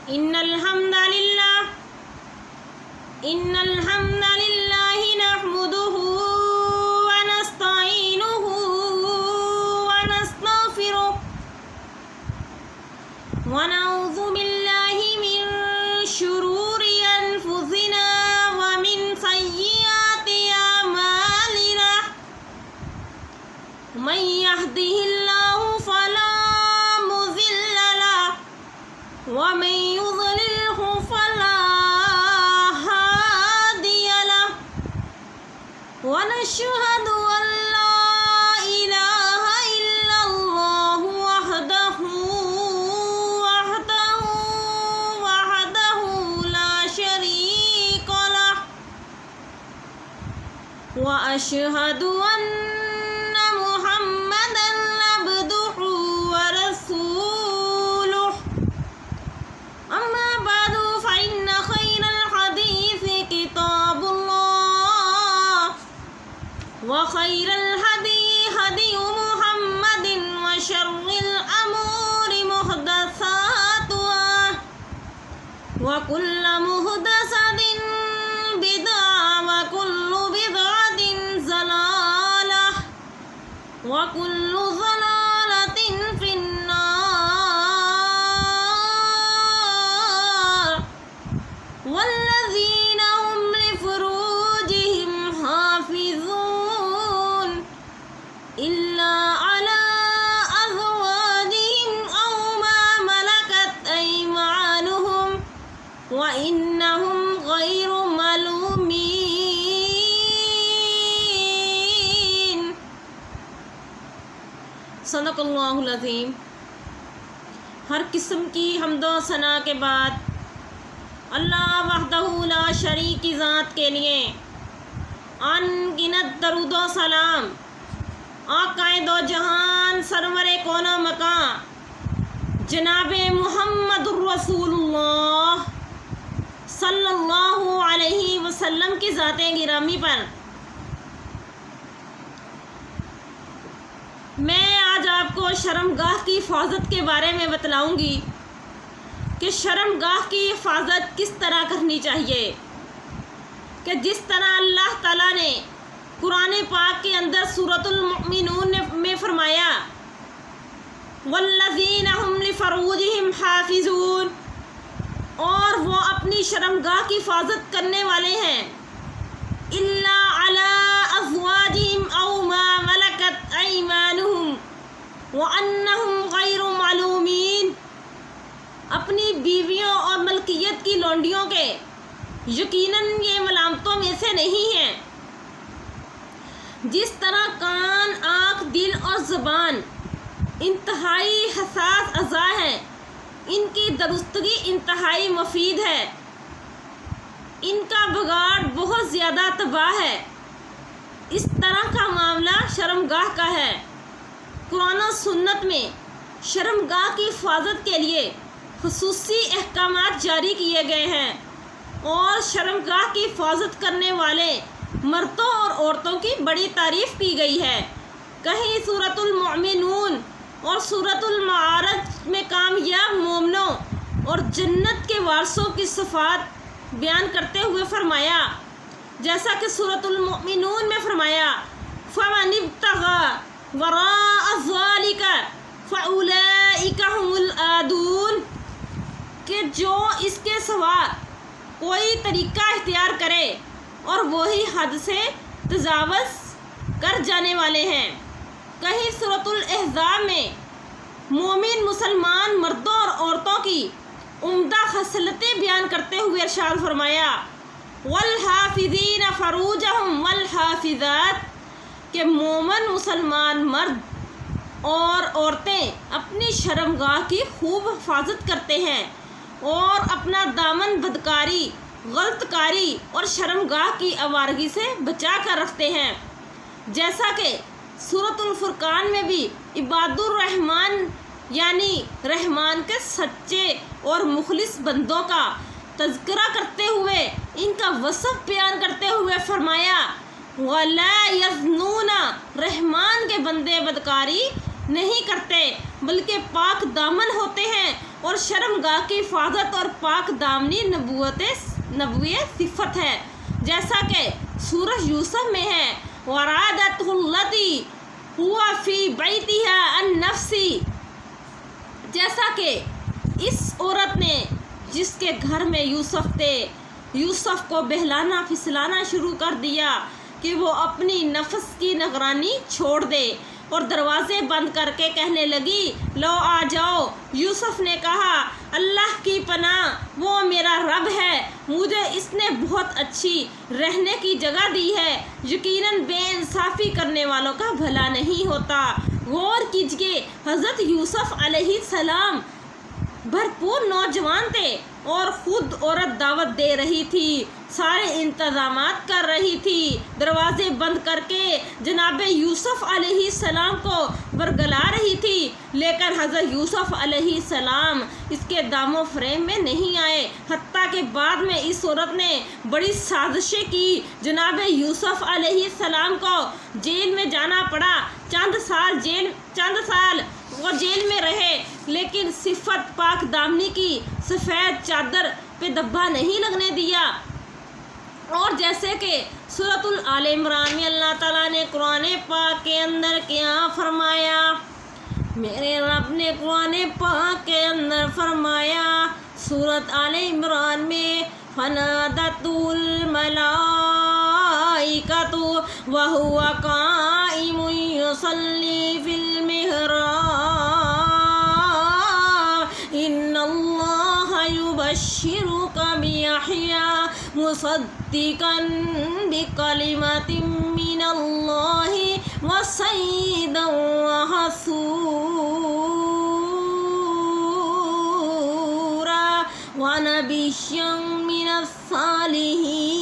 إن الحمد لله نحمده ونستعينه ونستغفره ونعوذ بالله من شرور أنفسنا ومن سيئات أعمالنا من يهده الله فلا مضل له ومن يضلله فلا هادي له ونشهد أن لا إله إلا الله وحده لا شريك له وأشهد أن محمدا عبده ورسوله أما بعد فإن خير الحديث كتاب الله وخير الهدي هدي محمد وشر الأمور محدثاتها وكل محدثة بدعة وكل بدعة ضلالة وكل ضلالة في النار والذين هم لفروجهم حافظون إلا على أزواجهم أو ما ملكت أيمانهم وإنهم غير ملومين صدق اللہ العظیم۔ ہر قسم کی حمد و ثنا کے بعد اللہ وحدہ لا شریک کی ذات کے لیے ان گنت درود و سلام آقائے دو جہان سرور کون و مکان جناب محمد الرسول اللہ صلی اللہ علیہ وسلم کی ذات گرامی پر میں آج آپ کو شرمگاہ کی حفاظت کے بارے میں بتلاؤں گی کہ شرمگاہ کی حفاظت کس طرح کرنی چاہیے، کہ جس طرح اللہ تعالیٰ نے قرآن پاک کے اندر سورۃ المؤمنون میں فرمایا والذین هم لفروجہم حافظون، اور وہ اپنی شرمگاہ کی حفاظت کرنے والے ہیں الا علی ازواجہم او ما ملکت ایمانہم وانہم غیر معلومین، اپنی بیویوں اور ملکیت کی لونڈیوں کے یقیناً یہ ملامتوں میں سے نہیں ہیں۔ جس طرح کان، آنکھ، دل اور زبان انتہائی حساس اعضاء ہیں، ان کی درستگی انتہائی مفید ہے، ان کا بگاڑ بہت زیادہ تباہ ہے، اس طرح کا معاملہ شرمگاہ کا ہے۔ قرآن و سنت میں شرمگاہ کی حفاظت کے لیے خصوصی احکامات جاری کیے گئے ہیں اور شرمگاہ کی حفاظت کرنے والے مردوں اور عورتوں کی بڑی تعریف کی گئی ہے۔ کہیں سورۃ المؤمنون اور سورۃ المعارج میں کامیاب مومنوں اور جنت کے وارثوں کی صفات بیان کرتے ہوئے فرمایا، جیسا کہ سورۃ المؤمنون میں فرمایا فَمَنِ ابْتَغَى وَرَاءَ ذَلِكَ فَأُولَئِكَ هُمُ الْعَادُونَ، کہ جو اس کے سوا کوئی طریقہ اختیار کرے اور وہی حد سے تجاوز کر جانے والے ہیں۔ کہیں سورۃ الاحزاب میں مومن مسلمان مردوں اور عورتوں کی عمدہ خصلتیں بیان کرتے ہوئے ارشاد فرمایا والحافظین فروجہم والحافظات، کہ مومن مسلمان مرد اور عورتیں اپنی شرمگاہ کی خوب حفاظت کرتے ہیں اور اپنا دامن بدکاری، غلط کاری اور شرمگاہ کی آوارگی سے بچا کر رکھتے ہیں، جیسا کہ سورۃ الفرقان میں بھی عباد الرحمن یعنی رحمان کے سچے اور مخلص بندوں کا تذکرہ کرتے ہوئے ان کا وصف بیان کرتے ہوئے فرمایا وَلَا يَذْنُونَ، رحمان کے بندے بدکاری نہیں کرتے بلکہ پاک دامن ہوتے ہیں، اور شرمگاہ کی حفاظت اور پاک دامنی نبوی صفت ہے، جیسا کہ سورہ یوسف میں ہے وَرَادَتْهُ الَّتِي هُوَ فِي بَيْتِهَا عَن نَفْسِهِ، جیسا کہ اس عورت نے جس کے گھر میں یوسف تھے، یوسف کو بہلانا پھسلانا شروع کر دیا کہ وہ اپنی نفس کی نگرانی چھوڑ دے، اور دروازے بند کر کے کہنے لگی لو آ جاؤ۔ یوسف نے کہا اللہ کی پناہ، وہ میرا رب ہے، مجھے اس نے بہت اچھی رہنے کی جگہ دی ہے، یقیناً بے انصافی کرنے والوں کا بھلا نہیں ہوتا۔ غور کیجیے، حضرت یوسف علیہ السلام بھرپور نوجوان تھے اور خود عورت دعوت دے رہی تھی، سارے انتظامات کر رہی تھی، دروازے بند کر کے جناب یوسف علیہ السلام کو برگلا رہی تھی، لیکن حضرت یوسف علیہ السلام اس کے دام و فریم میں نہیں آئے، حتیٰ کہ بعد میں اس عورت نے بڑی سازشیں کی، جناب یوسف علیہ السلام کو جیل میں جانا پڑا، چند سال وہ جیل میں رہے، لیکن صفت پاک دامنی کی سفید چادر پہ دھبا نہیں لگنے دیا۔ اور جیسے کہ سورۃ آل عمران میں اللہ تعالیٰ نے قرآن پاک کے اندر کیا فرمایا، میرے رب نے قرآن پاک کے اندر فرمایا سورۃ آل عمران میں فَنَادَتْهُ الْمَلَائِكَةُ وَهُوَ قَائِمٌ يُصَلِّي فِي الْمِحْرَابِ إِنَّ اللَّهَ يُبَشِّرُكَ بِيَحْيَىٰ مُصَدِّقًا بِكَلِمَةٍ مِّنَ اللَّهِ وَسَيِّدًا وَحَصُورًا وَنَبِيًّا مِّنَ الصَّالِحِينَ۔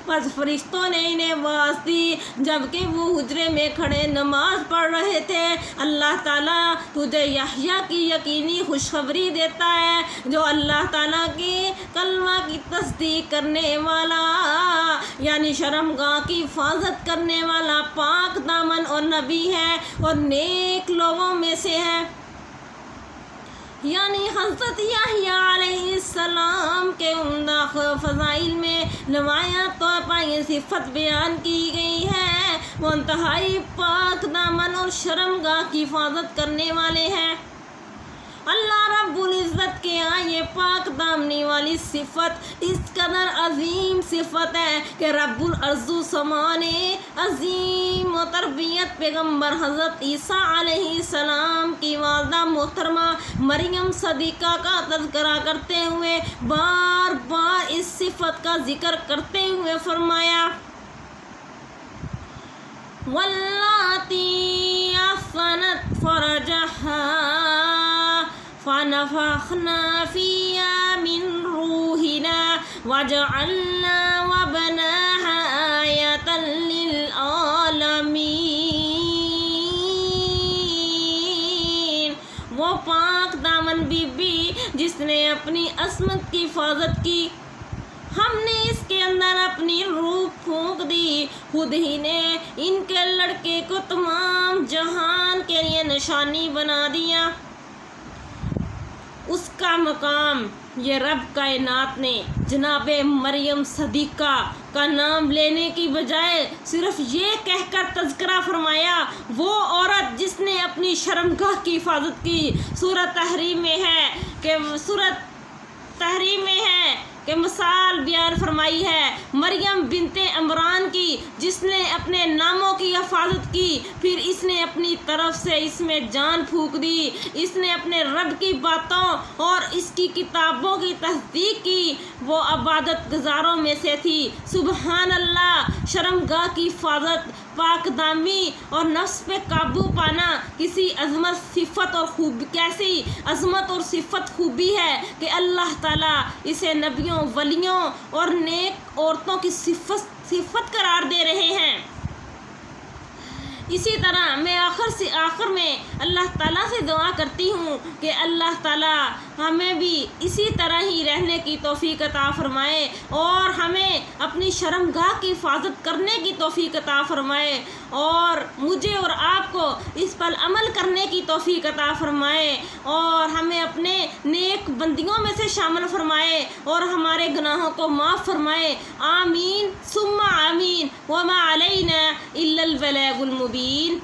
پس فرشتوں نے انہیں آواز دی جبکہ وہ حجرے میں کھڑے نماز پڑھ رہے تھے، اللہ تعالیٰ تجھے یحییٰ کی یقینی خوشخبری دیتا ہے، جو اللہ تعالیٰ کی کلمہ کی تصدیق کرنے والا، یعنی شرمگاہ کی حفاظت کرنے والا، پاک دامن اور نبی ہے، اور نیک لوگوں میں سے ہے۔ یعنی حضرت یحییٰ علیہ السلام کے عمدہ فضائل میں نمایاں طور پر یہ صفت بیان کی گئی ہے، وہ انتہائی پاک دامن اور شرمگاہ کی حفاظت کرنے والے ہیں۔ اللہ رب العزت کے یہاں یہ پاک دامنی والی صفت اس قدر عظیم صفت ہے کہ رب الارض والسماء نے عظیم و تربیت پیغمبر حضرت عیسیٰ علیہ السلام کی والدہ محترمہ مریم صدیقہ کا تذکرہ کرتے ہوئے بار بار اس صفت کا ذکر کرتے ہوئے فرمایا واللاتی احصنت فرجها فَنَفَخْنَا فِيهَا مِنْ رُوحِنَا وَجَعَلْنَا وَابْنَهَا آيَةً لِلْعَالَمِينَ۔ وہ پاک دامن بی بی جس نے اپنی عصمت کی حفاظت کی، ہم نے اس کے اندر اپنی روح پھونک دی، خود ہی نے ان کے لڑکے کو تمام جہان کے لیے نشانی بنا دیا۔ اس کا مقام یہ رب کائنات نے جناب مریم صدیقہ کا نام لینے کی بجائے صرف یہ کہہ کر تذکرہ فرمایا، وہ عورت جس نے اپنی شرمگاہ کی حفاظت کی۔ سورۃ تحریم میں ہے کہ مثال بیان فرمائی ہے مریم بنت عمران کی، جس نے اپنے ناموں کی حفاظت کی، پھر اس نے اپنی طرف سے اس میں جان پھونک دی، اس نے اپنے رب کی باتوں اور اس کی کتابوں کی تصدیق کی، وہ عبادت گزاروں میں سے تھی۔ سبحان اللہ، شرمگاہ کی حفاظت، پاک دامی اور نفس پہ قابو پانا کیسی عظمت اور صفت خوبی ہے کہ اللہ تعالیٰ اسے نبیوں، ولیوں اور نیک عورتوں کی صفت قرار دے رہے ہیں۔ اسی طرح میں آخر میں اللہ تعالیٰ سے دعا کرتی ہوں کہ اللہ تعالیٰ ہمیں بھی اسی طرح ہی رہنے کی توفیق عطا فرمائے اور ہمیں اپنی شرمگاہ کی حفاظت کرنے کی توفیق عطا فرمائے اور مجھے اور آپ کو اس پر عمل کرنے کی توفیق عطا فرمائے اور ہمیں اپنے نیک بندیوں میں سے شامل فرمائے اور ہمارے گناہوں کو معاف فرمائے. آمین ثم آمین. وما علینا الا البلاغ المبین.